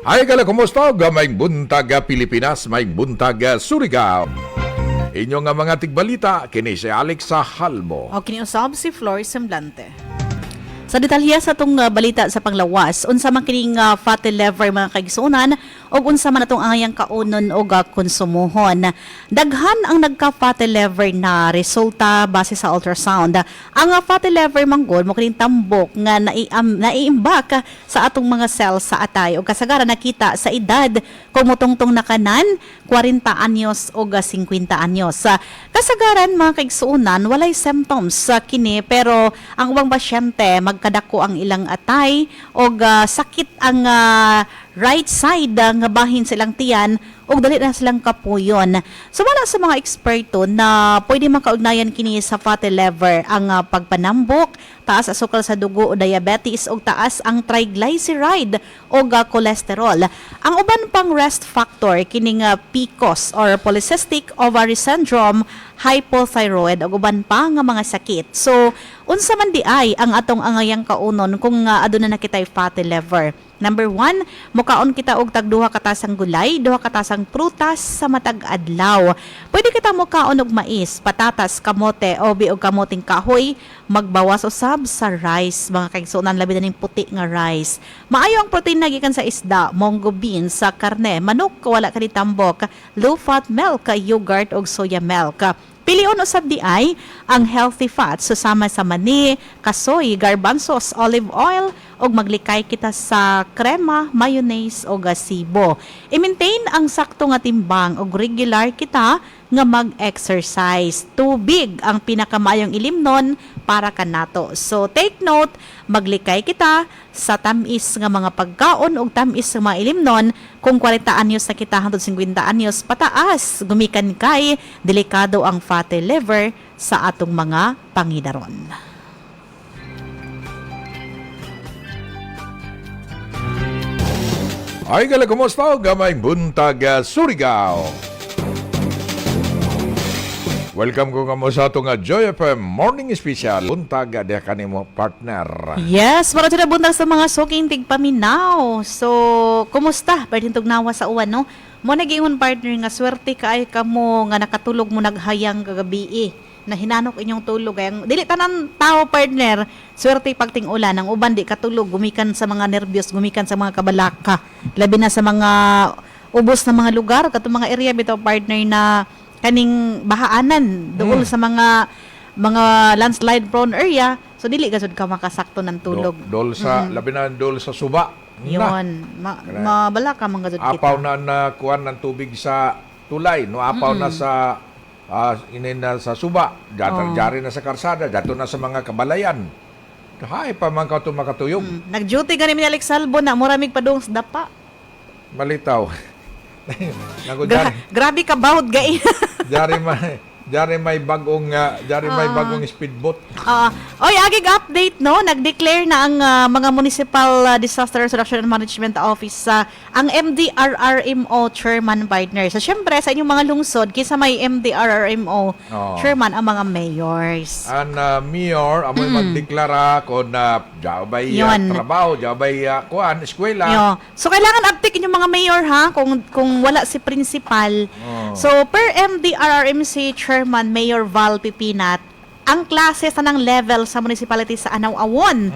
Ay kala kumusta? May buntag Pilipinas, may buntag Surigao. Inyo nga mga tigbalita, kini si Alex Halmo. O kiniusab si Flor Semblante. Sa detalya sa itong balita sa panglawas, unsa man kining fatty liver mga kaigsunan o unsa man atong angayang kaunon o konsumohon. Daghan ang nagka-fatty liver na resulta base sa ultrasound. Ang fatty liver manggol mo kining tambok nga naiimbak sa atong mga cells sa atay o kasagaran nakita sa edad kung mutungtong na kanan 40 anyos o 50 anyos. Kasagaran mga kaigsunan walay symptoms kini pero ang ubang pasyente magkadako ang ilang atay o sakit ang right side nga bahin silang tiyan o dali na silang kapuyon. So wala sa mga eksperto na pwede makaugnayan kini sa fatty liver ang pagpanambok, taas asukal sa dugo o diabetes o taas ang triglyceride o cholesterol. Ang uban pang risk factor kining PCOS or polycystic ovary syndrome, hypothyroid o uban pa nga mga sakit. So unsa man di ay ang atong angayang kaunon kung aduna na kitay fatty liver. Number 1, mukaon kita og tag duha katasang gulay, duha katasang prutas sa matag adlaw. Pwede kita mukaon og mais, patatas, kamote o biog kamoting kahoy, magbawas usab sa rice, mga kaigsunan labi na ning puti nga rice. Maayo ang protein gikan sa isda, munggo beans, sa karne, manok wala kani tambok, low fat milk, yogurt og soya milk. Pilion usab di ay ang healthy fats susama sa mani, kasoy, garbanzos, olive oil ug maglikay kita sa krema, mayonnaise o gasibo. I-maintain ang sakto nga timbang ug regular kita nga mag-exercise. Tubig ang pinakamayong ilimnon para kanato. So take note, maglikay kita sa tamis nga mga pagkaon ug tamis nga mga ilimnon kung 40 anyos na kita hangtod 50 anyos pataas. Gumikan kay delikado ang fatty liver sa atong mga pangidaron. Ay kala kumusta? May buntag Surigao. Welcome ko kamo sa itong Joy FM Morning Special. Buntag di kanimo partner. Yes, para na buntag sa mga suking tigpaminaw. So, kumusta? Pwede tugnawa sa uwan, no? Mo nag-ingon partner nga swerte kaay kamo nga nakatulog mo naghayang kagabi na hinanok inyong tulog kay dili tanan tao partner swerte pagting ulan ang uban di katulog gumikan sa mga nervyos gumikan sa mga kabalaka labi na sa mga ubos na mga lugar katong mga area bitaw partner na kaning bahaanan dool sa mga landslide prone area so dili gasud ka makasakto ng tulog Dol sa labi na dol sa suba. Yon mabala ka man gasud kita Apaw na kuan ng tubig sa tulay no apaw na sa inin na sa suba, jari na sa karsada, dato na sa mga kabalayan. Hay pa man ka makatuyog. Nag-duty gani ni Alex Salbo na muramig padung sa dapa. Malitaw. Grabe ka bawd gay. Jari may bagong speedboat. Oy, agig update no, nag-declare na ang mga Municipal Disaster Reduction and Management Office ang MDRRMO chairman partner. So syempre sa inyong mga lungsod kisa may MDRRMO chairman ang mga mayors. Ang mayor amoy magdeklara kon jabay trabaho, jabay kuan eskwela. Yo. So kailangan update inyong mga mayor ha kung wala si principal. So per MDRRMC chairman Mayor Val Pipinat, ang klase sa ng level sa municipality sa Anaw-Awon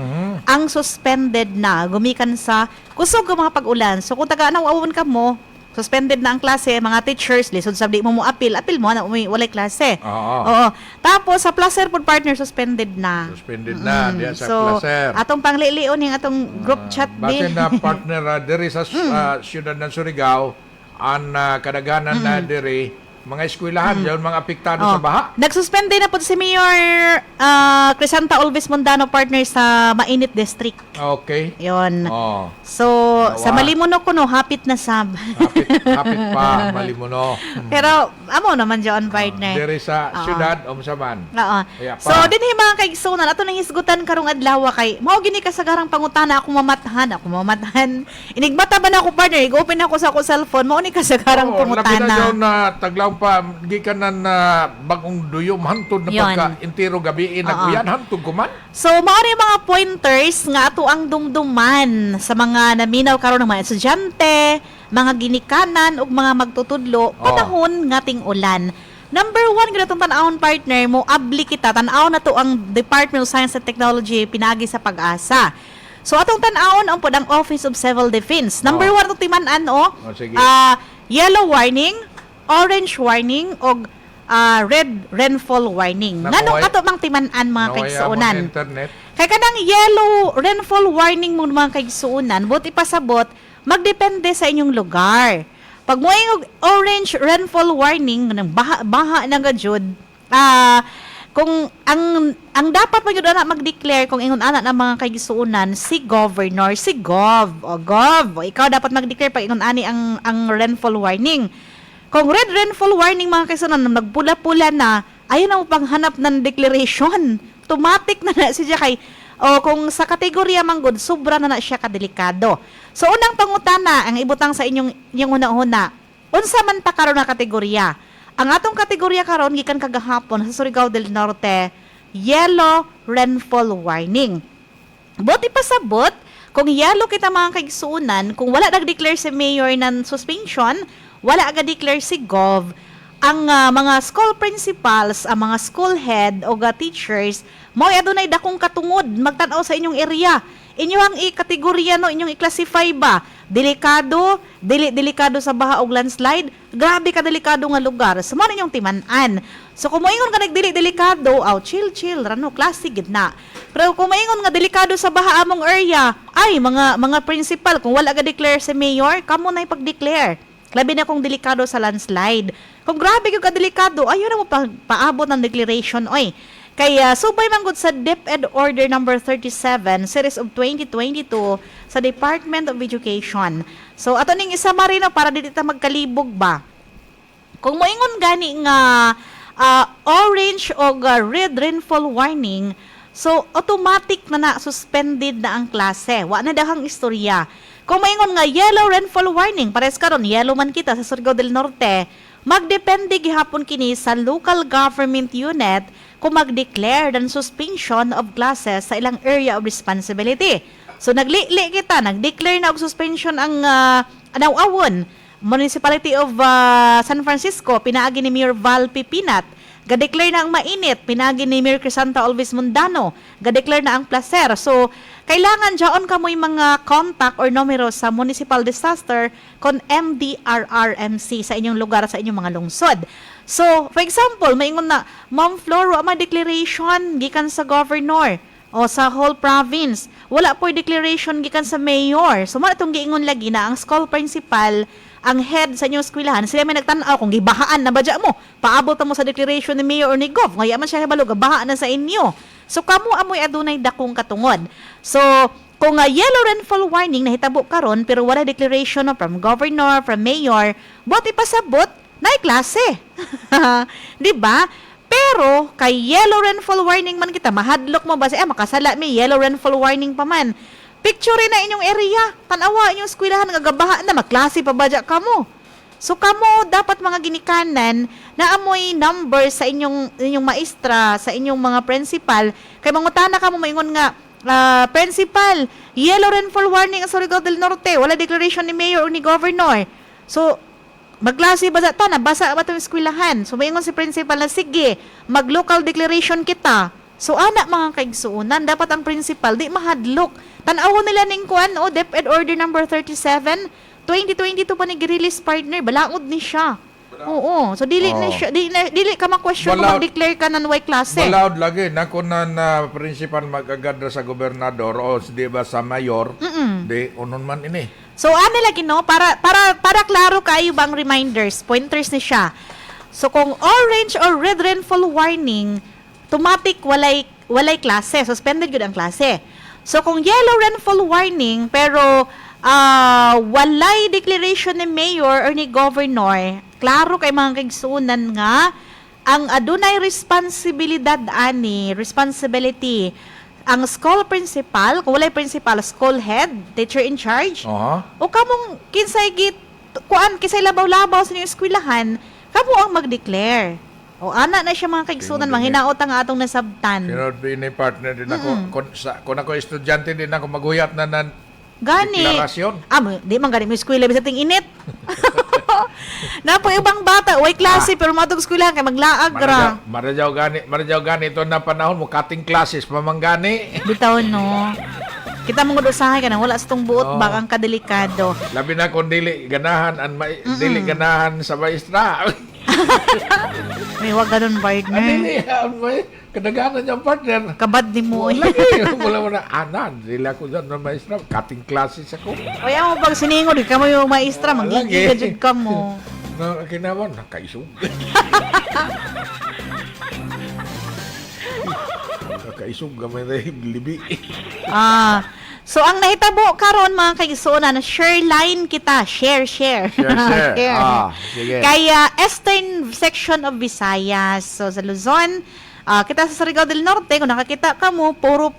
ang suspended na gumikan sa kusog mga pag-ulan. So kung taga Anaw-Awon ka mo, suspended na ang klase, mga teachers, lisod sabdi mo apil mo na walay klase. Oo. Tapos sa Placer Food Partner suspended na. Suspended na diya sa so, Placer. Atong panglilion ning atong group chat din. din. Na partner diri sa siyudad ng Surigao ang kadaghanan na diri mga eskwelahan, yung mga apektado sa baha. Nagsuspend din na po si Mayor Crisanta Olvis Mondano partner sa Mainit District. Okay. Yun. So, sa Malimuno ko no, hapit na sab. Hapit pa, Malimuno. Pero, amo naman dyan partner. Diri sa syudad, umsaman. Oo. So, din mga kaigsunan, ato nang hisgutan karong adlaw kay, mao gini kasagarang pangutana, ako mamatahan. Inigbata ba na ako partner, i-open ako sa ako cellphone, mao ni kasagarang pangutana. Labi na dyan na taglaw ang gikanan na bagong duyom hantod na Yon. pagka-intero gabi nag-uyan hantod kuman. So, mao ni mga pointers nga ato ang dumduman sa mga naminaw karon ng mga estudyante, mga ginikanan ug mga magtutudlo panahon nga ting-ulan. Number 1 gid atong tan-awon partner mo abli kita tan-aw na to ang Department of Science and Technology pinagi sa Pag-asa. So atong tan-awon ang podang Office of Civil Defense. Number 1 atong timan-an sige. yellow warning, orange warning og red rainfall warning. Nganong ato mang timan-an mga kaigsuonan? Internet. Kay kanang yellow rainfall warning mo mga kaigsuonan, buti pasabot magdepende sa inyong lugar. Pag mo yung orange rainfall warning ng baha na gajud, kung ang dapat mo yun na mag-declare kung ingon ana ng mga kaigsuonan si governor, si gov, o ikaw dapat mag-declare pag ingon ani ang rainfall warning. Kung red rainfall warning mga kaigsuonan nagpula-pula na, ayaw na mo panghanap ng declaration. Automatic na siya kay kung sa kategorya manggod, sobra na siya kadelikado. So, unang pangutana, ang ibutang sa inyong una-una, unsa man ta karon na kategorya? Ang atong kategorya karon gikan kagahapon sa Surigao del Norte, yellow rainfall warning. Buti pasabot, kung yellow kita mga kaigsuunan, kung wala nag-declare si mayor ng suspension, wala aga-declare si gov, ang mga school principals, ang mga school head o teachers, mo adunay dakong katungod magtan-aw sa inyong area. Inyong i-kategorya no, inyong i-classify ba? Delikado, delikado sa baha og landslide, grabe ka delikado nga lugar. Sa man inyong timan-an. So kung moingon ka nagdili-delikado, chill rano klase gid na. Pero kung moingon nga delikado sa baha among area, ay mga principal kung wala ga declare si mayor, kamo na ipag-declare. Labi na kung delikado sa landslide. Kung grabe yung kadelikado, ayaw na mo paabot ng declaration, oy. Kaya subay man gud sa DepEd Order number 37 series of 2022 sa Department of Education. So ato ning isa marino para dili ta magkalibog ba. Kung moingon gani nga orange o red rainfall warning, so automatic na suspended na ang klase. Wa na dahang istorya. Kung moingon nga yellow rainfall warning, pares karon yellow man kita sa Surigao del Norte, magdepende gihapon kini sa local government unit kung mag-declare ng suspension of classes sa ilang area of responsibility. So nagli kita, nag-declare na og suspension ang Anawawon, Municipality of San Francisco, pinaagi ni Mayor Val Pipinat. Ga-declare na ang Mainit, pinaagi ni Mayor Crisanta Alves Mundano. Ga-declare na ang Placer. So kailangan dyaon ka mo yung mga contact or numero sa Municipal Disaster kon MDRRMC sa inyong lugar, sa inyong mga lungsod. So, for example, maingon na, Ma'am Flor, wa declaration gikan sa governor o sa whole province. Wala po declaration gikan sa mayor. So, mo itong giingon lagi na ang school principal, ang head sa inyong eskwelahan, sila may nagtanaw kung gibahaan na ba dyan mo. Paabot mo sa declaration ni mayor or ni gov. Ngayon man siya hibalog, bahaan na sa inyo. So, kamo amoy adunay dakong katungod. So, kung yellow rainfall warning nahitabo karon pero wala declaration from governor, from mayor, buti pasabot na klase. 'Di ba? Pero kay yellow rainfall warning man kita, mahadlok mo ba sa makasala may yellow rainfall warning pa man. Picture na inyong area, tanawa inyong eskwelahan nga gabaha na maklase pa ba kamo. So kamo dapat mga ginikanan na amoy number sa inyong maestra, sa inyong mga principal, kay mangutana kamo maingon nga principal, yellow rainfall warning sa Surigao del Norte, wala declaration ni mayor o ni governor. So maglasi ba ta na basa ba itong eskwelahan? So maingon si principal na sige, mag-local declaration kita. So anak mga kaigsuunan, dapat ang principal di mahadlok. Tan-awon nila ning kuan DepEd Order number 37 2022 pa ni release partner, balaod ni siya. Oo, so dili na siya, dili ka ma-question kung mag-declare ka ng way klase. Balaod lagi nako na principal mag-agadra sa gobernador o di ba sa mayor. Di unon man ini. So ano lagi no para klaro kayo bang reminders, pointers ni siya. So kung orange or red rainfall warning, automatic walay klase, suspended gud ang klase. So kung yellow rainfall warning pero walay declaration ni mayor or ni governor, klaro kay mga kaigsuunan nga ang adunay responsibility ang school principal, kung walay principal, school head, teacher in charge, o kamong kinsay labaw-labaw sa inyong eskwelahan, Kamo ang mag-declare. O ana na siya mga kaigsunan, manghinaot ang atong nasabtan. Sinod ni partner din ako. Kung ako estudyante din ako maghuyat na ng Gani. deklarasyon. Di man gani mo eskwela bisa ting init. Na po ibang bata, way klase pero matog eskwela kay maglaag ra. Marajaw gani ito na panahon mo cutting classes pamanggani. Bitaw no. Kita mong usahay ka na wala sa tong buot Oo. bak ang kadelikado. Labi na kung dili ganahan dili ganahan sa maestra. May wag ganun partner. Dili may kadaganan yung partner. Kabad ni mo. Lagi wala anan dili ako dyan na maestra cutting classes ako. O yan mo pag siningod, ka mo yung maestra, magiging Lagi. ka mo. Na kinawan nakaisog. Nakaisog gamay na libi. So ang nahitabo karon mga kaigsunan na share line kita, share. Share. Sige. Kaya Eastern section of Visayas. So sa Luzon, kita sa Surigao del Norte, kung nakakita ka mo, puro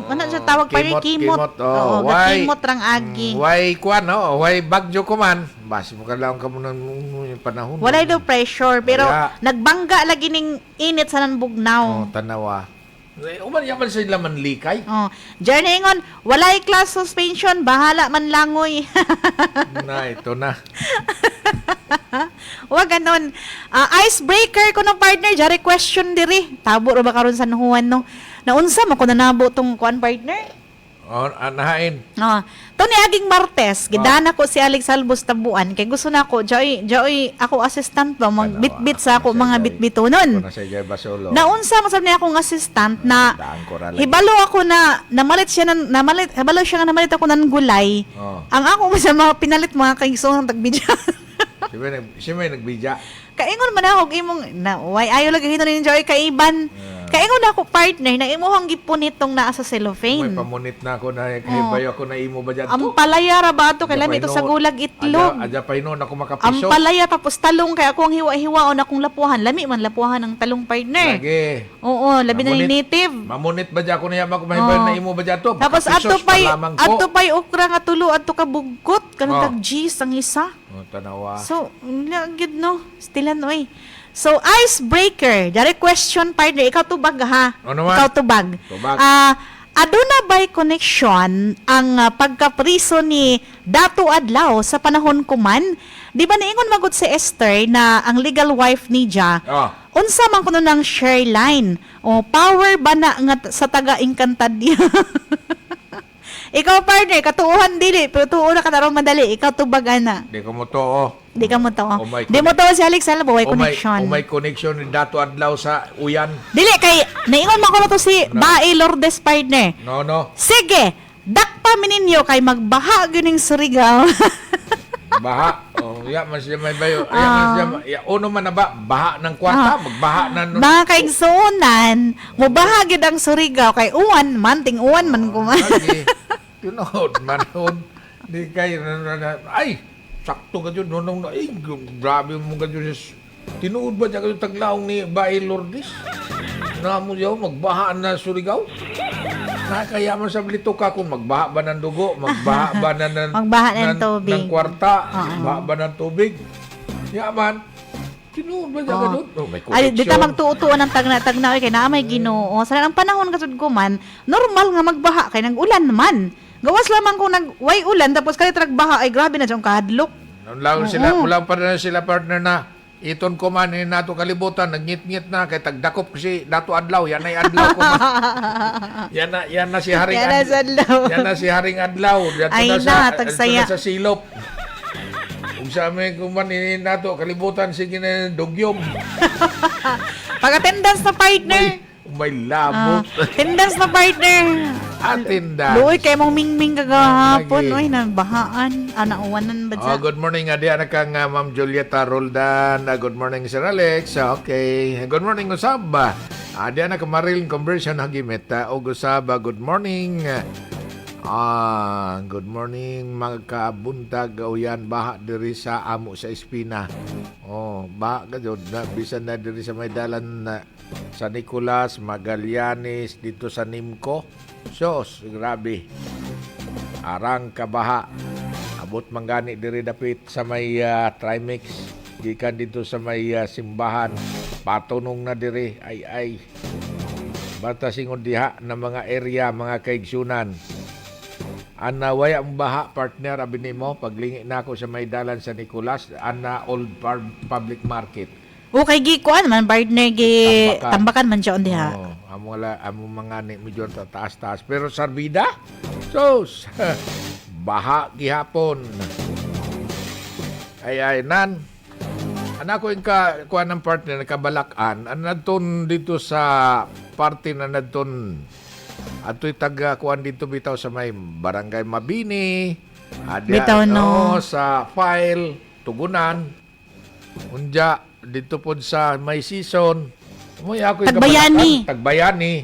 ano siya tawag pa rin? Kimot. Oo, kimot rang agi. Why kuan no? Why bagyo ko man? Basi mo lang ka mo ng panahon. Walay daw pressure, pero Kaya- nagbangga lagi ning init sa nanbugnaw. Tanawa. Uman yaman sila man likay. Journey ingon, walay class suspension, bahala man langoy. Na ito na. Wag ganon. Icebreaker ko ng partner, jari question diri. Tabo ra ba karon sa nuhuan no? Naunsa mo ko nanabo tong kuan partner? Anahain. Toni aging Martes, gidana ko si Alex Albos tabuan kay gusto na ko joy ako assistant ba magbitbit sa ako mga bitbitonon. Kuna sa Jay Basolo. Naunsa man sab niya akong assistant na Daan ko ra lang. hibalo ako na namalit namalit ako ng gulay. Ang ako sa mga pinalit mga kaigsoon ng tagbidya. Si may nagbidya. Kaingon man ako imong na why ayo lagi hino ni Joy kaiban. Kaingon ako partner na imuhang gipunit tong naa sa May cellophane. pamunit na ako na kahibayo ako na imo ba dyan Ang to? palaya ra ba ato kay lami ito sa gulag itlog. Adya pa inon ako Ang makapiso. palaya tapos talong kay ako ang hiwa-hiwaon akong lapuhan. Lami man lapuhan ng talong partner. Lagi. Oo, labi na ni Mamunit. native. Mamunit ba dyan ako na yaman kung mahibayo na imo ba dyan to? Tapos Makapisos pa lamang ko. ato pay okra nga tulo adto ka bugkot kanang Oh. tag G's ang isa. Tanawa. So, gyud no. Stilan oy. So, icebreaker. Dari question partner, ikaw tubag ha. Ano man? Ikaw tubag. Tubag. Aduna ba'y connection ang pagkapriso ni Dato Adlaw sa panahon kuman? Di ba naingon magod si Esther na ang legal wife ni Ja? Unsa man kuno ng share line? O power ba na nga sa taga-Encantadilla? Ikaw partner, katuuhan dili, pero tuo na katarong madali. Ikaw tubag ana. Di ko mo to, Di ka mo to. may Di mo to si Alex Albo, way connection. May connection ni Dato Adlaw sa uyan. Dili kay naingon man ko na to si Bae Lourdes partner. No. Sige, dakpa mininyo kay magbaha gyud ning Surigao. Baha. Man siya may bayo. Uno man na ba? Baha ng kwarta. Magbaha na. Mga kaigsuonan, mobaha gyud ang Surigao kay uwan man ting uwan man kuman. Lagi. Tunod man hon. Di kay ay sakto ka dyan. Ay, grabe mo ka dyan. Tinuod ba dyan kayo taglaong ni Bae Lourdes? Na mo yaw, magbaha na Surigao? Nakakayaman sa blito ka kung magbaha ba ng dugo, magbaha ba Magbaha ng tubig. ng kwarta, magbaha ba ng tubig. Yaman, tinuod ba dyan ka dyan? May Ay, di ta connection. magtuutuan ng tagna kay naa may Ginoo. Sa ang panahon kasud ko man, normal nga magbaha kay nag-ulan man. Gawas lamang kung way ulan tapos kay tragbaha ay grabe na jong kahadlok. Mula pa na sila partner na iton ko man nato kalibutan nagngit-ngit na kay tagdakop si Dato Adlaw yan ay Adlaw ko man. yan na si Haring Yan na sa Adlaw. Yan na si Haring Adlaw dito Ay na, tagsaya. na sa silop. Kung sa amin kung man nato kalibutan sige na dugyom. Pag-attendance na partner. May labo. Attendance na partner. Atinda. Luoy kay mong mingming kagahapon. Lagi. Oy, nagbahaan. Nauwanan ba dyan? Good morning, Adi. Anak kang Ma'am Julieta Roldan. Good morning, Sir Alex. Okay. Good morning, Usaba. Adi, anak Maril Conversion Hagimit. Usaba, good morning. Good morning, mga kabuntag. Uyan, baha diri sa amo sa Espina. Baha ka dyan. Bisan na diri sa may dalan na sa Nicolas, Magallanes, dito sa Nimco. Sos, grabe. Arang kabaha. Abot manggani diri dapit sa may Trimix. gikan dito sa may simbahan, patunong na dire, ay. Bata singon diha na mga area, mga kaigsunan. Way ang baha, partner, abi nimo, paglingi na ako sa may dalan sa Nicolas, old public market. Okay, gi kuan man partner gi Tambakan. tambakan man siya diha. Amo mga ni medyo taas-taas. Pero sa bida, sos, baha gihapon. Ay, nan. Anak ko yung kuan ng partner, nakabalakan, anadton dito sa parte na nadton. Ato'y taga-kuan dito bitaw sa may Barangay Mabini. Bitaw, no. Sa file, Tugunan. Unja, dito po sa may season. Umuy ako yung Tagbayani. Tagbayani.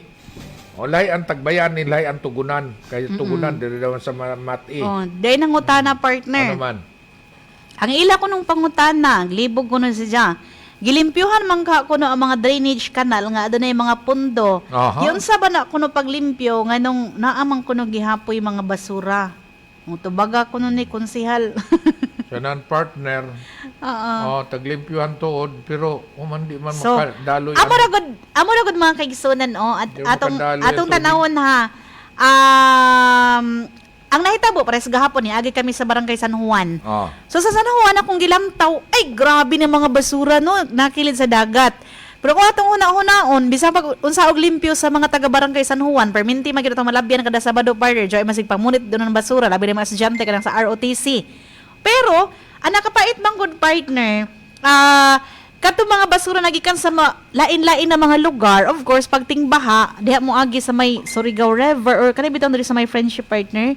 O lay ang Tagbayani, lay ang Tugunan. Kaya Tugunan, dito daw sa Mati. Oh, day nangutana partner. Ano man? Ang ila ko nung pangutana, libog ko nun siya. Gilimpyuhan man ka kuno ang mga drainage canal nga adunay mga pundo. Aha. Yun sa ba na kuno paglimpyo nganong naamang kuno gihapoy mga basura. Mutubaga kuno ni konsehal. Siya partner. Oo. Taglimpyuhan tuod, pero man di man So, makadaloy. amo ra gud mga kaigsunan at Di mo atong makadaloy atong ang tubig. tanawon ha. Ang nahitabo pares gahapon ni agi kami sa Barangay San Juan. Oh. So sa San Juan akong gilamtaw, ay grabe na mga basura no, nakilid sa dagat. Pero kung atong una-unaon, bisa pag unsa og limpyo sa mga taga Barangay San Juan, perminti magid atong malabyan kada Sabado partner, joy masig pamunit doon ng basura, labi na mga estudyante kadang sa ROTC. Pero ang nakapait man good partner, kato mga basura nagikan sa lain-lain na mga lugar, of course pagting baha, diha mo agi sa may Surigao River or kanhi bitaw diri sa may Friendship partner.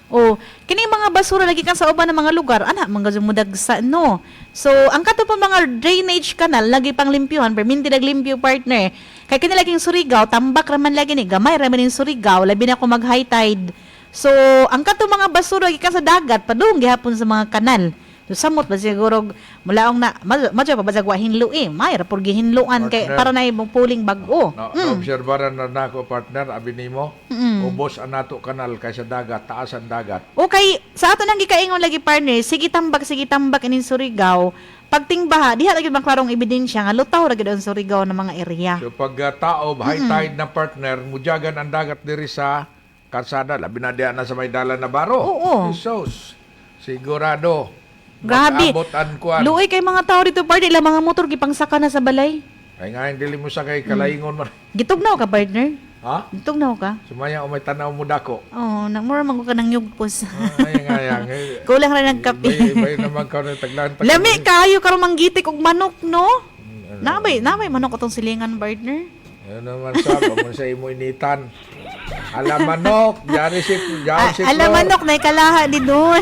O, kining mga basura lagi kan sa uban ng mga lugar, ana, mga dumudagsa, no? So, ang kato pa mga drainage canal, lagi pang limpyuhan, perminti naglimpyo partner. Kaya kinilaging Surigao, tambak raman lagi ni, gamay raman yung Surigao, labi na ako mag-high tide. So, ang kato mga basura lagi kan sa dagat, padung gihapon sa mga kanal. So, samot ba siguro, mulaong na, madyo pa ba sagwa hinlo may rapor gihinluan, kay, para na ibang puling bago. Obserbaran na nako partner, abi nimo. Ubos ang nato kanal kaysa dagat, taas ang dagat. Okay, sa ato nang gikaingon lagi partner, sige tambak ining Surigao. Pagting baha, diha lagi bang klarong ebidensya nga lutaw ra gid ang Surigao ng mga area. So pag tao, high tide na partner, mujagan ang dagat diri sa kalsada, labi na diha na sa may dalan na baro. Oo. Jesus, sigurado. Grabe. Mag-abot ang kuan. Luoy kay mga tao dito partner, ila mga motor gipangsaka na sa balay. Ay nga, hindi mo sa kay kalaingon man. Gitugnaw ka partner? Ha? Gitugnaw ka? Sumaya o may tanaw mo dako. Oh, nagmura man ko ka ng yugpos. Ay nga yan. Kulang ra ng kape. Bay naman ka na taglan. Lami kayo karon manggitik og manok, no? Nabay manok atong silingan partner. Ano naman sa, kung sa imo initan. Alam manok, jari si Alam manok na kalaha di doon.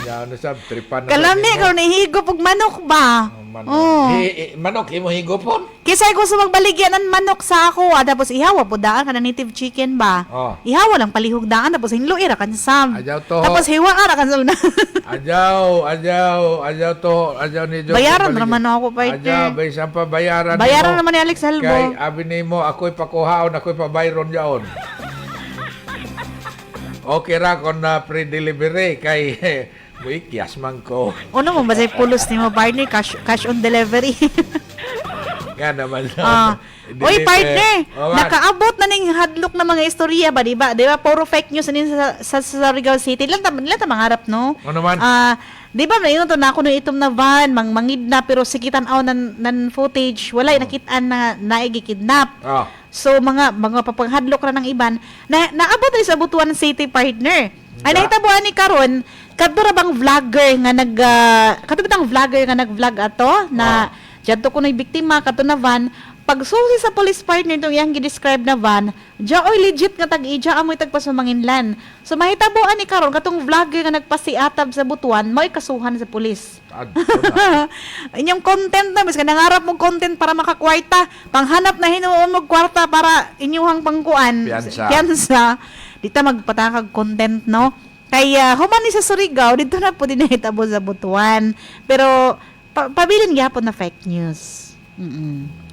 Yan na sa, tripan na. Kalami karon ihigop og manok ba? Manok. Oh. Manok, imo higopon? Kisa gusto magbaligyan ng manok sa ako, tapos ihawa po daan ka na native chicken ba? Oh. Ihawa lang palihog daan, tapos hinluin ra kan sam. Ayaw to. Tapos hiwa ra kan sam. Ayaw ni Diyos. Bayaran naman ako, partner. Ayaw, bay saan pa bayaran Bayaran nimo? naman ni Alex Halbo. Kay abi nimo ako'y pakuhaon, ako'y pabayron yaon. Okay ra kon na pre-delivery kay buikyas man ko. Ano mo ba say pulos nimo partner cash on delivery? Nga naman. Oy partner, Oh, man. nakaabot na ning hadlok na mga istorya ba, di ba? Di ba puro fake news din sa Surigao City. Ilan ta mangarap no? Ano man? Di ba mayroon to na ako nung itom na van, mangid na pero sikitan aw nan footage, wala nakitaan na naigikidnap. Oh. So mga papanghadlok ra ng iban na naabot rin sa Butuan City partner. Ay nahitabuan ni karon kadto ra bang vlogger nga nag-vlog ato na jadto ko na biktima kadto na van pagsusi sa police partner itong iyang gi-describe na van, oy legit nga tag-ija amoy tagpasumanginlan. So mahitabuan ni karon katong vlogger nga nagpasiatab sa Butuan, mo'y kasuhan sa pulis. Inyong content na, mas nangarap mong content para makakwarta, panghanap na hinuon mong kwarta para inyuhang pangkuan. Piyansa. Dito magpatakag content, no? Kaya, human ni sa Surigao, dito na po din nahitabo sa Butuan. Pero, pabilin gyapon na fake news.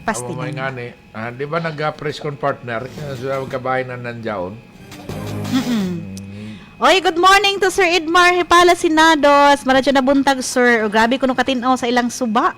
Pasti Amo may ngani. Di ba nag-press con partner sa kabahay na nandiyaon? Oy, good morning to Sir Edmar Hipala Sinados. Maradyo na buntag, sir. O, grabe ko nung katinaw sa ilang suba.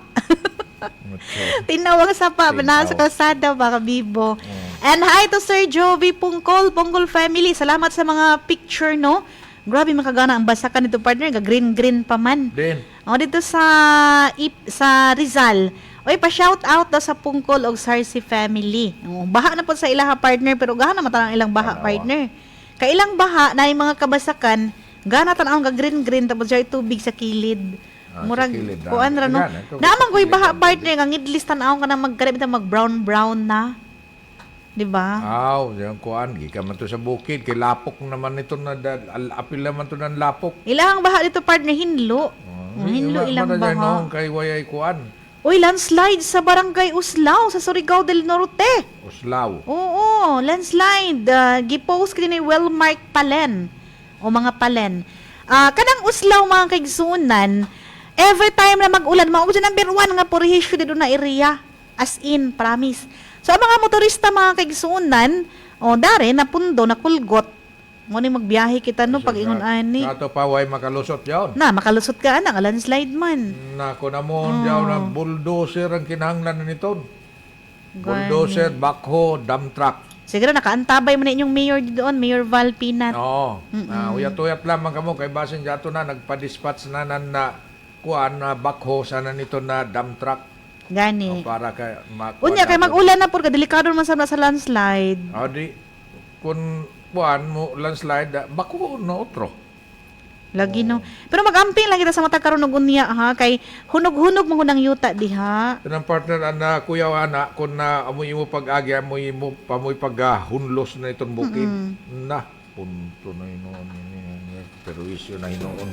Tinawag sa pa, Tinaw. sa kalsada, baka bibo. And hi to Sir Jovi Pungkol family. Salamat sa mga picture, no? Grabe makagana ang basakan nito, partner. Green pa man. Din. O, dito sa Rizal. Oy, pa-shout out daw sa Pungkol o Sarsi family. O, baha na po sa ilang partner, pero gahan na mata ng ilang baha, Tanawa. partner. Kailang baha na yung mga kabasakan, gana tanaw nga green tapos dyan tubig sa kilid. Ah, Murag, sa kilid, kuan ra no. Yan, ito, Naman ko'y kilid baha ang partner, nga ngidlis tanaw ka na magkarib mag brown na. Di ba? Aw, yung kuan, gikan man to sa bukid, kay lapok naman ito na, apil naman to ng lapok. Ilang baha dito partner, hinlo. Hinlo ilang baha. Noong kay wayay kuan, Uy, landslide sa Barangay Uslao sa Surigao del Norte. Uslaw. Oo, landslide. Gipost kini Wellmark Palen. O mga Palen. Kanang Uslao mga kaigsunan, every time na mag-ulan, mao dyan number 1 nga purihisyo dito na area. As in, promise. So, ang mga motorista mga kaigsunan, dari, napundo, nakulgot. Mo ni magbiyahe kita no, pag ingon ani. Ato pa, way makalusot yun. Na, makalusot ka, anak, landslide man. Nako na mo, dyaw na bulldozer ang kinahanglan na nito. Bulldozer, backhoe, dump truck. Siguro nakaantabay mo na inyong mayor doon, Mayor Val Pinat. Oo. Uyat-uyat lamang kamo kay basin dyato na nagpa-dispatch na kuan na backhoe sana nito na dump truck. Gani. Para kay Unya kay mag-ulan na pud ka delikado man sa landslide. Di kun kuan mo landslide backhoe no otro. Lagi no. Pero mag-amping lang kita sa mata karon og unya ha kay hunog-hunog mo hunang yuta diha. Tanang partner ana kuya ana kun na amoy mo pag-agi amoy mo pamoy paghunlos na itong bukid. Na punto na inoon ni pero isyu na hinoon.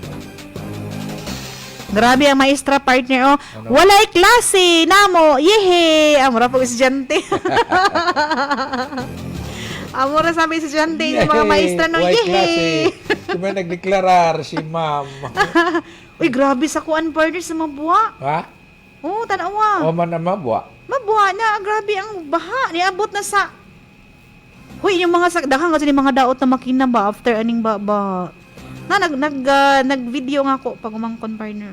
Grabe ang maestra partner Walay klase namo. Yehe. Amora pag estudyante. Amora sabi estudyante ng mga maestra no. Yehe. May nagdeklarar si ma'am. Uy, grabe sa kuan partner sa mabua. Ha? Oo, tanawa. O man na mabwa. Mabuha na, grabe ang baha. Niabot na sa... Huy, yung mga sakdahan kasi yung mga daot na makina ba after aning ba. Na, nag-video nga ako pag umangkon partner.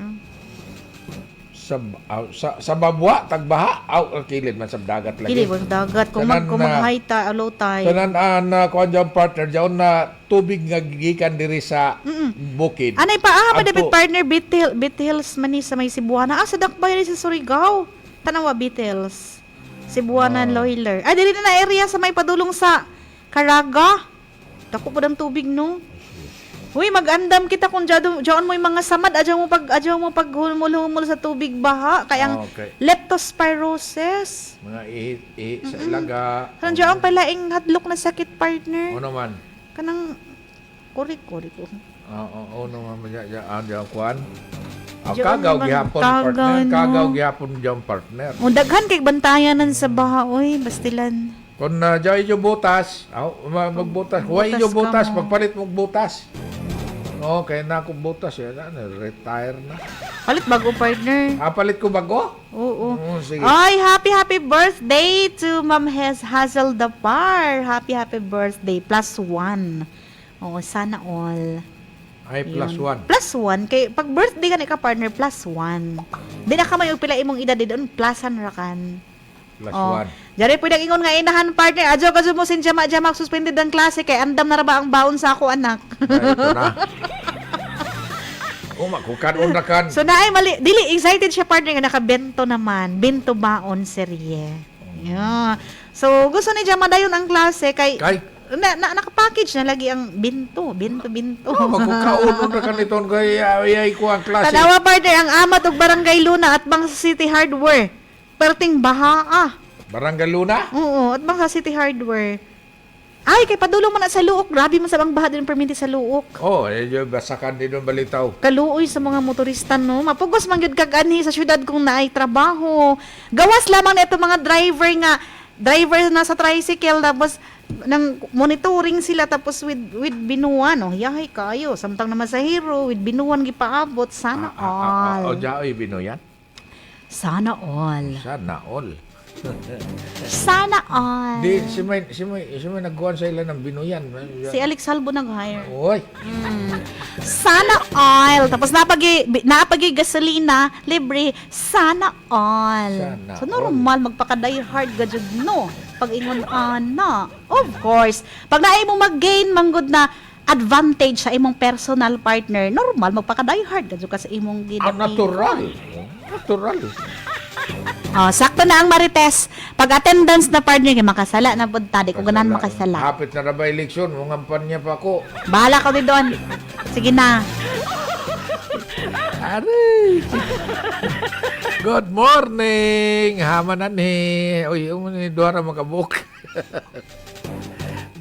Sa babwa, tagbaha, kilid man sa dagat lagi. Hindi, wag dagat. Kung Tanan na- mag-high tide, low tide. Tanan na kuan dyan partner, dyan na tubig nga gikan diri sa bukid. Anay pa, Adto. David partner, Beatles man ni sa may Cebuana. Sa Dakbayan sa Surigao. Tanawa, Beatles. Cebuana, Loiler. Dili na area sa may padulong sa Caraga. Dako po ng tubig, no? Uy, mag-andam kita kung diyan mo yung mga samad, adyaw mo pag humul sa tubig baha, kaya ang Okay. leptospirosis. Mga ihi sa ilaga. Kanang diyan pala ing hadlok na sakit partner. Ano man? Kanang kurik ko. Oo naman dyan kuan. Diyan Kagaw naman, gihapon kagaw, partner. no? Kagaw gihapon dyan partner. O daghan kay bantayanan sa baha, oy, bastilan. Kung dyan yung butas, magbutas. Huwag Butas yung ka butas, mo. pagpalit mong butas. Okay na akong butas. Retire na. Palit bago partner. Palit ko bago? Oo. Sige. Ay, happy birthday to Ma'am Hazel Dapar. Happy birthday. +1. Oo, sana all. Ay, plus Yun. 1. +1. Kay pag birthday ka ni ka partner, +1. Di na ka may pila imong edad doon, plusan ra kan. Plus Oh. 1. Jari pwedeng ingon nga inahan partner. Adyo mo sin jama suspended ang klase kay andam na ra ba ang baon sa ako anak. Ito na. Makukanon na kan. So naay mali dili excited siya partner nga nakabento naman. Bento baon serye. Yeah. So gusto ni jama dayon ang klase kay naka-package na lagi ang binto. Makukaon na kan iton kay ayay ko ang klase. Tanawa partner ang amat og Barangay Luna at Bangsa City Hardware. Perting baha Barangay Luna? Oo, at Bangsa City Hardware. Ay, kay padulong man na sa luok. Grabe man sa bang baha din perminti sa luok. Yung basakan din yung balitaw. Kaluoy sa mga motorista, no? Mapugos man gyud kag anhi sa syudad kung naay trabaho. Gawas lamang na ito mga driver na sa tricycle tapos nang monitoring sila tapos with binuan, no? Yahay kayo. Samtang naman sa hero, with binuan gipaabot. Sana all. Diyan ay binoyan? Sana all. Sana all. Sana all. Di, si may nagkuhan sa ilan ng binuyan. Si Alex Salvo nag-hire. Oy. Sana all. Tapos napagi gasolina, libre. Sana all. Sana So normal, magpaka-die hard gajud no. Pag ingon ana. Of course. Pag naay mo mag-gain manggod na advantage sa imong personal partner, normal magpaka-die hard gajud ka sa imong Natural. Natural. Oh, sakto na ang Marites. Pag attendance na partner kay makasala na pud ta, di ko ganan makasala. Hapit na ba eleksyon, mungampan niya pa ako. Bahala ka doon. Sige na. Aray! Good morning! Hamanan ni. Uy, ni Dora makabuk.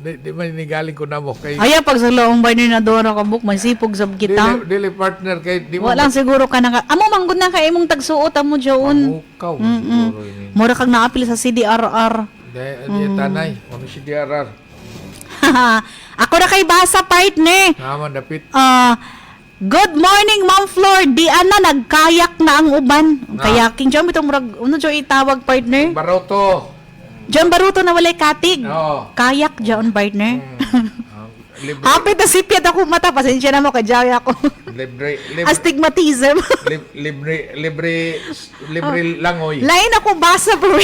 Di man nigaling ko na mo kay. Aya pag sa laong partner na Dora ka book, masipog sab kita. Dili partner kay di mo. Walang siguro ka na. Amo manggod na kay imong tagsuot amo diyon. Mukaw siguro ini. Mura kang naapil sa CDRR. Di tanay, ano si DRR? Ako na kay basa partner. Naman dapit. Good morning, Ma'am Flor. Di ana nagkayak na ang uban. Kayaking jam itong murag uno jo itawag partner. Baroto. John Baruto na walay katig. Oo. Kayak John partner. Libre, Hapit na sipyat ako mata, pasensya na mo kay Jaya ako. libre, Astigmatism. libre langoy. Lain ako basa po. Ano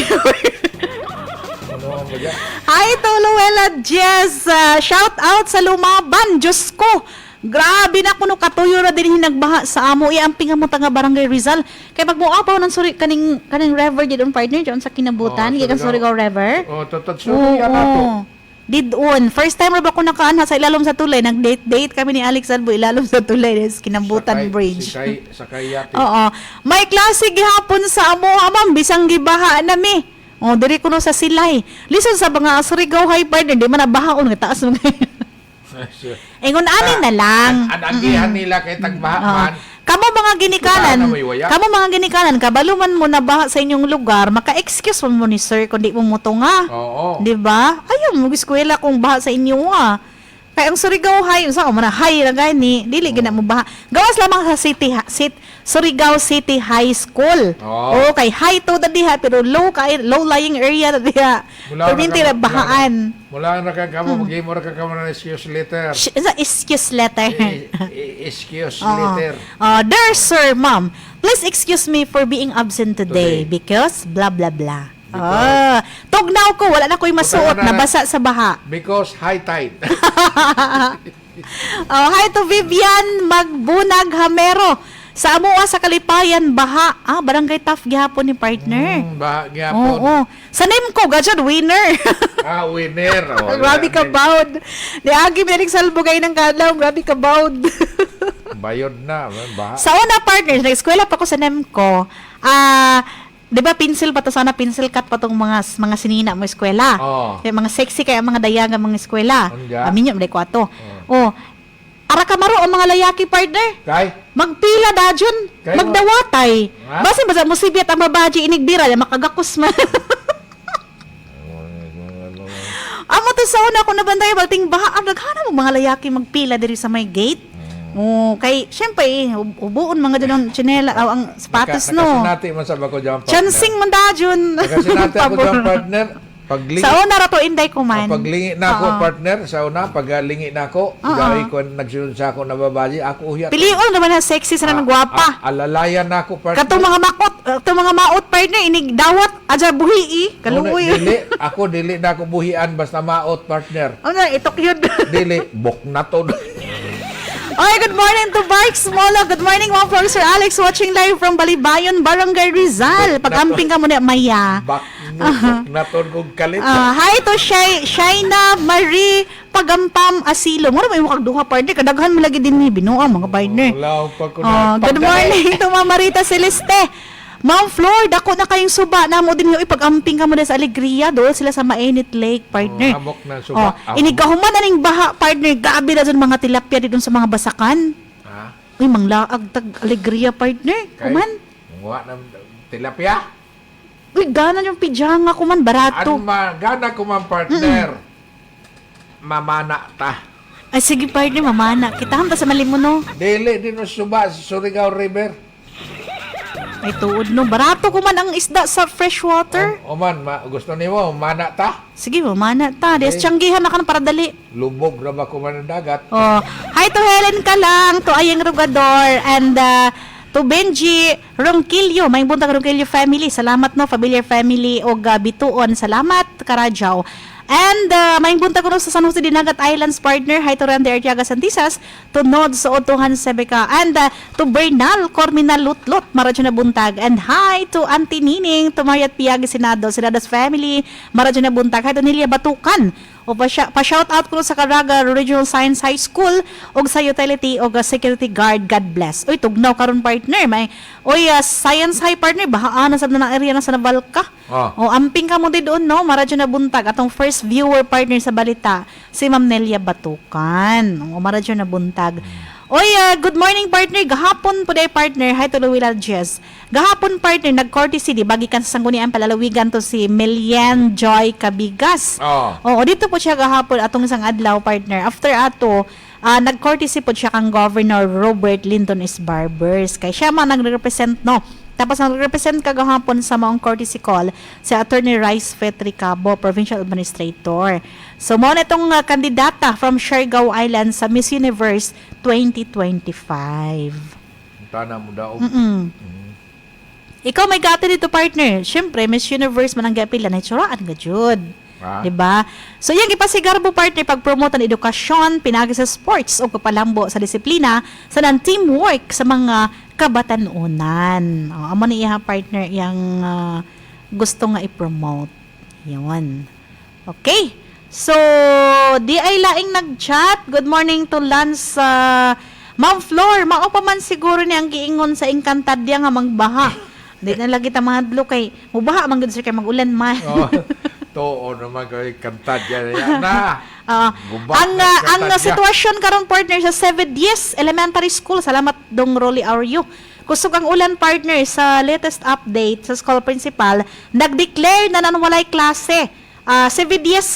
ang bagay? Hi to Luella Jess. Shout out sa Lumaban. Diyos ko. Grabe na kuno katuyo na din hinagbaha sa amo. Iamping mo tanga Barangay Rizal. Kay magmuapaw ng suri kaning river did on partner diyon sa kinabutan. Gikan Surigao River. Oh, totoo suriya na to. Didon. First time ra ba ko nakaanha sa ilalom sa tulay. Nag-date kami ni Alex Albo ilalom sa tulay des Kinabutan Bridge. Sakay yate. Oo. May klase gihapon sa amo ma'am bisang gibaha na mi. Oh, diri kuno sa Silay. Listen sa mga Surigao High partner, di man nabahaon nga taas mo. Ingon ani na lang. Anagihan nila kay tagbahan. Kamo mga ginikanan, Wala na may waya. kamo mga ginikanan, kabaluman mo na baha sa inyong lugar, maka-excuse mo ni sir kung di mo mutunga. Oo. Di ba? Ayaw mo eskwela kung baha sa inyo Kaya ang Surigao High, sa mo na high ra gani, dili gina mo baha. Gawas lamang sa Surigao City High School. Oo. Okay, high to the diha pero low lying area na diha. Perminti ra bahaan. Mula na kamo mag-game ra kamo na excuse letter. Sa excuse letter. Excuse letter. Dear sir, ma'am, please excuse me for being absent today because blah blah blah. Tugnaw ko, wala na ko'y masuot, nabasa sa baha. Because high tide. Hi to Vivian Magbunag Hamero. Sa amuha sa Kalipayan, baha. Barangay Taft gihapon ni partner. Baha gyapon. Oo. Sa name ko, gajod, winner. Winner. Oh, Grabe ka bawd. Di agi may salbugay ng kadlaw, grabe ka bawd. Bayod na, baha. Sa una partner, nag-eskwela pa ko sa name ko. Di ba pencil pa to sana pencil cut pa tong mga sinina mo eskwela. Kaya mga sexy kaya mga dayaga mga eskwela. Amin yung ko ato. Ara ka maro ang mga layaki partner. Kay? Magpila dajon, magdawatay. Basin ba sa musibiyat ang babaji inigbira makagakos man. Amo to sa una ko nabantay balting baha naghana mo mga layaki magpila diri sa may gate. Kay syempre ubuon mga dinon chinela ang sapatos no. Nakasinati man sa bako jam partner. Chancing man dajon. Nakasinati ako jam partner. Paglingi. Sa una ra to inday ko man. Paglingi na ako partner sa una paglingi na ako, gawin ko nagsunod sa ako na babaji, ako uyat. Pilion naman na sexy sa nang gwapa. Alalayan na ako partner. Katong mga maot partner inig dawat aja buhi kaluoy. Dili na ako buhian basta maot partner. Ano itok yun. Dili bok na to. Okay, good morning to Barks Molo. Good morning, Ma'am Flor, Sir Alex, watching live from Balibayon, Barangay Rizal. Pag-amping ka muna, Maya. Bok na to kong kalit. Hi to Shaina Marie Pagampam Asilo. Muna may mukag duha partner. Kadaghan mo lagi din ni Binuang, mga partner. Good morning to Ma'am Marita Celeste. Ma'am Flor, dako na kayong suba na mo din yung ipag-amping ka mo sa Alegria. Doon sila sa Mainit Lake, partner. Amok na suba. Inigahuman na ning baha, partner. Gabi na dyan mga tilapia dito sa mga basakan. Uy, manglaag tag Alegria, partner. Kuman. Mga tilapia? Uy, gana yung pijanga kuman, barato. Gana kuman, partner. Mamana ta. Ay, sige, partner, mamana. Kita hanta sa malimuno. Dili din mo suba sa Surigao River. Ay tuod no, barato ko man ang isda sa freshwater. Oman, gusto nimo mana ta? Sige, mamana ta. Des Okay. tiyanggihan na ka ng para dali. Lubog ra ba ko man ang dagat? Oh, hi to Helen Kalang, to Ayeng Rugador, and to Benji Ronquillo, may buntag Ronquillo family. Salamat no, familiar family og Bituon. Salamat Karajaw. And may buntag ko sa San Jose Dinagat Islands partner. Hi to Randy Artiaga Santisas, to Nod sa Otuhan Sebeka, and to Bernal Corminal Lutlot, maradyo na buntag. And hi to Auntie Nining, to Mariat Piagi Senado, Senadas family, maradyo na buntag. Hi to Nilia Batukan, o pa-shout out ko sa Caraga Regional Science High School og sa utility og security guard. God bless. Uy, tugnaw karon partner. May Science High partner bahaan na sa na area na sa Navalka. O amping ka mo di doon no, maradyo na buntag. Atong first viewer partner sa balita si Ma'am Nelia Batukan. O maradyo na buntag. Good morning partner. Gahapon po day partner. Hi to Luwila Jess. Gahapon partner, nag-courtesy di bagi kan sa sanggunian palalawigan to si Melian Joy Cabigas. Oo, dito po siya gahapon atong isang adlaw partner. After ato, nag-courtesy po siya kang Governor Robert Linton S. Barbers. Kay siya man nagre-represent no. Tapos nag-represent kagahapon sa maong courtesy call si Attorney Rice Fetricabo, Provincial Administrator. So, mo na itong kandidata from Siargao Island sa Miss Universe 2025. Tana mo daw. Ikaw may gati dito, partner. Siyempre, Miss Universe man ang gapila na itsuraan ka, Jud. Diba? So, yung ipasigarbo, partner, pag-promote ang edukasyon, pinagi sa sports o kapalambo sa disiplina, sa teamwork sa mga kabatanunan. Amo ni iha, partner, yung gusto nga i-promote. Yun. Okay. So, di ay laing nag-chat. Good morning to Lance Ma'am Flor. Mao pa man siguro ni ang giingon sa Encantadia nga magbaha. Di na lagi ta mga hadlo kay mubaha man gud sir kay magulan man. Too naman kay kantad yan na. Ang sitwasyon karon partner sa 7 Elementary School. Salamat dong Rolly Aureo. Kusog ang ulan partner sa latest update sa school principal. Nag-declare na walay klase. 7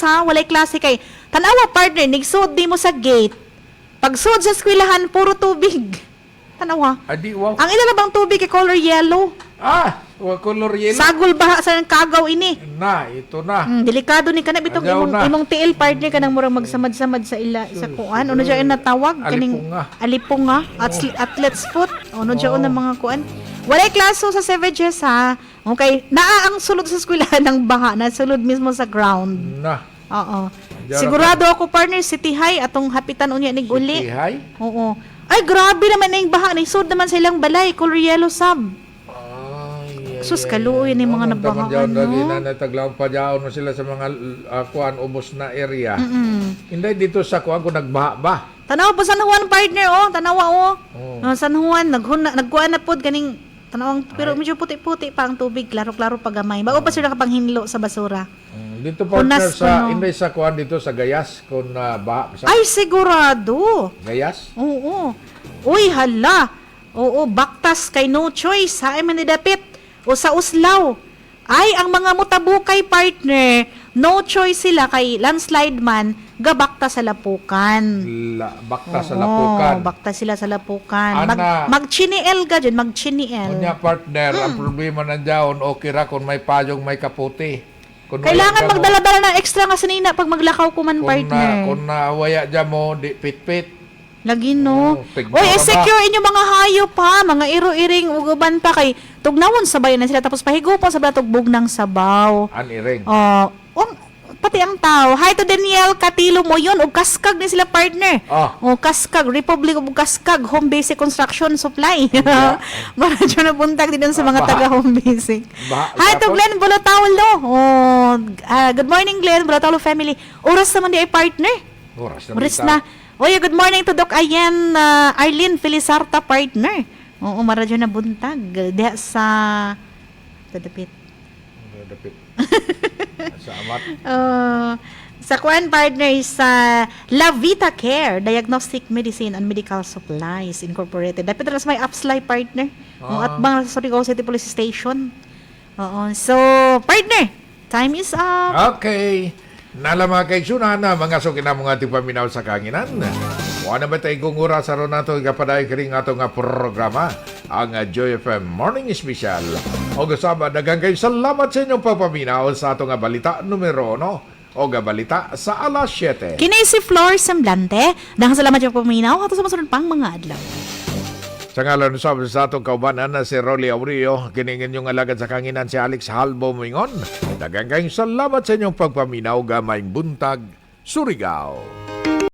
ha, walay klase kay tanawa partner, nigsuod di mo sa gate. Pagsuod sa eskwelahan, puro tubig. Tanawa. Adi, wow. Ang ilalabang tubig kay color yellow. Color yellow. Sagol baha sa kagaw ini. Ito na. Delikado ni kanab itong imong tiil partner kanang murang magsamad-samad sa sa kuan. Ano diyan natawag kaning alipunga, athlete's foot. Ano diyan na mga kuan. Walay klaso sa 7 ha. Okay, naa ang sulod sa eskwelahan ng baha, na sulod mismo sa ground. Oo. Sigurado ako partner City High atong hapitan unya nig uli. City High? Oo. Ay grabe naman na yung baha, naisud naman sa ilang balay, color yellow sub. Sus, kaluoy ni mga nabahaan, no? Lagi na nataglaw pa dyan na sila sa mga kuan ubos na area. Hindi dito sa kuan ko nagbaha ba? Tanawa po San Juan partner, tanawa San Juan, nagkuan na po kaning tanawang, pero medyo puti-puti pa ang tubig, klaro-klaro pagamay. Bago pa sila kapanghinlo sa basura. Dito partner sa, hindi sa kuan dito sa Gayas, kung baha. Ay, sigurado. Gayas? Oo. Uy, hala. Oo, baktas kay no choice, ha, man dapit. O sa Uslaw. Ay, ang mga mutabukay partner, no choice sila kay landslide man, gabakta sa Lapukan. Bakta sa Lapukan. Bakta sila sa Lapukan. Mag-chiniel ka dyan, mag-chiniel. Kunya partner, ang problema nandiyan, okay ra kung may payong, may kaputi. Kailangan magdala-dala ng extra nga sinina pag maglakaw ko man, partner. Kung nawaya dyan mo, di pit-pit. Lagi no. Oy, secure inyo mga hayop ha, mga iro-iring uguban pa kay tugnawon sabay na sila tapos pahigupon sa blatog bugnang sabaw. An-iring. Pati ang tao. Hi to Daniel Katilo mo yun. O Kaskag ni sila partner. O Kaskag, Republic of Kaskag, Home Basic Construction Supply. Maradyo na buntag din sa mga taga Home Basic. Hi to Glenn Bulotaulo. Good morning Glenn Bulotaulo family. Oras naman di ay partner. Oras na. Good morning to Doc Ayen Arlene Felisarta partner. Oo, maradyo na buntag. Diha sa Dapit. Sa amat. Sa kuan partner sa La Vita Care, Diagnostic Medicine and Medical Supplies Incorporated. Dapat ras may Upsly partner. At bang sa Surigao City Police Station. So, partner, time is up. Okay. Nalama kay Sunan na mga sukin na mga paminaw sa kanginan. Wala ba tayo kung ura sa ron nato kapaday kring ato nga programa. ang Joy FM Morning Special. O kasama, daghang kayo salamat sa inyong pagpaminaw sa atong balita numero 1 o balita sa alas 7. Kini si Flor Semblante. Daghang salamat yung paminaw ato sa masunod pang mga adlaw. Sa ngalan sa atong kaubanan na si Rolly Aurio, kiningin yung alagad sa kanginan si Alex Halbo Mingon. Daghang kayong salamat sa inyong pagpaminaw, gamayng buntag, Surigao.